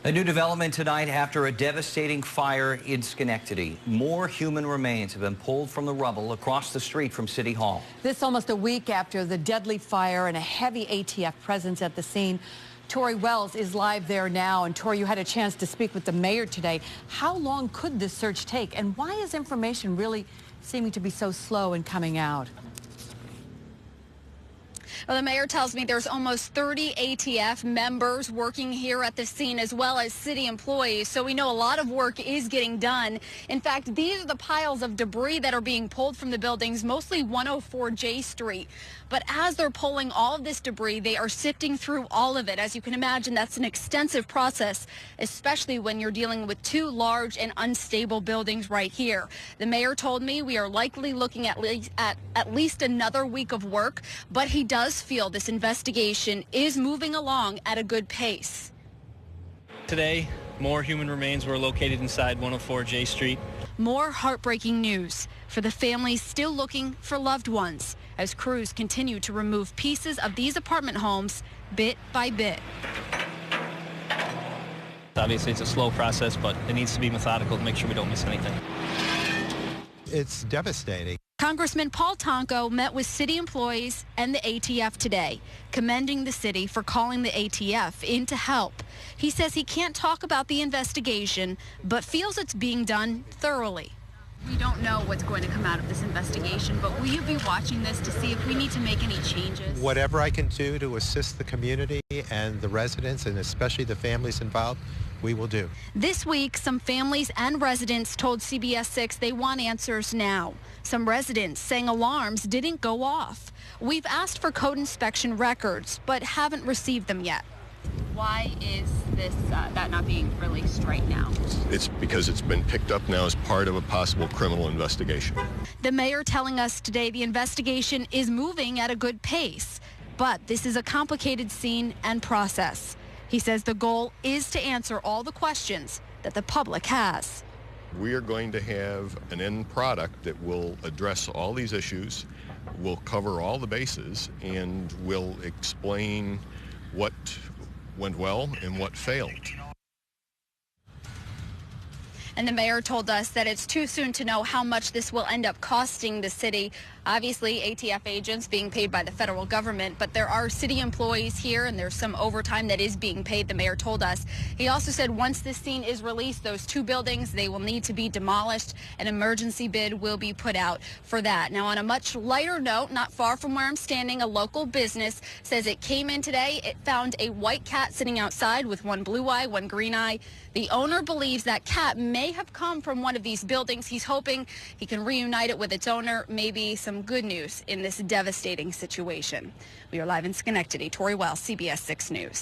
A new development tonight after a devastating fire in Schenectady. More human remains have been pulled from the rubble across the street from City Hall. This almost a week after the deadly fire and a heavy ATF presence at the scene. Tori Wells is live there now. And Tori, you had a chance to speak with the mayor today. How long could this search take? And why is information really seeming to be so slow in coming out? Well, the mayor tells me there's almost 30 ATF members working here at the scene, as well as city employees. So we know a lot of work is getting done. In fact, these are the piles of debris that are being pulled from the buildings, mostly 104 J Street. But as they're pulling all of this debris, they are sifting through all of it. As you can imagine, that's an extensive process, especially when you're dealing with two large and unstable buildings right here. The mayor told me we are likely looking at least another week of work, but he does feel this investigation is moving along at a good pace. Today, more human remains were located inside 104 J Street. More heartbreaking news for the families still looking for loved ones as crews continue to remove pieces of these apartment homes bit by bit. Obviously, it's a slow process, but it needs to be methodical to make sure we don't miss anything. It's devastating. Congressman Paul Tonko met with city employees and the ATF today, commending the city for calling the ATF in to help. He says he can't talk about the investigation, but feels it's being done thoroughly. We don't know what's going to come out of this investigation, but will you be watching this to see if we need to make any changes? Whatever I can do to assist the community and the residents, and especially the families involved, we will do. This week, some families and residents told CBS 6 they want answers now. Some residents saying alarms didn't go off. We've asked for code inspection records, but haven't received them yet. Why is this that not being released right now? It's because it's been picked up now as part of a possible criminal investigation. The mayor telling us today the investigation is moving at a good pace, but this is a complicated scene and process. He says the goal is to answer all the questions that the public has. We are going to have an end product that will address all these issues, will cover all the bases, and will explain what went well and what failed. And the mayor told us that it's too soon to know how much this will end up costing the city. Obviously, ATF agents being paid by the federal government, but there are city employees here and there's some overtime that is being paid, the mayor told us. He also said once this scene is released, those two buildings, they will need to be demolished. An emergency bid will be put out for that. Now, on a much lighter note, not far from where I'm standing, a local business says it came in today. It found a white cat sitting outside with one blue eye, one green eye. The owner believes that cat may have come from one of these buildings. He's hoping he can reunite it with its owner. Maybe some good news in this devastating situation. We are live in Schenectady. Tori Wells, CBS 6 News.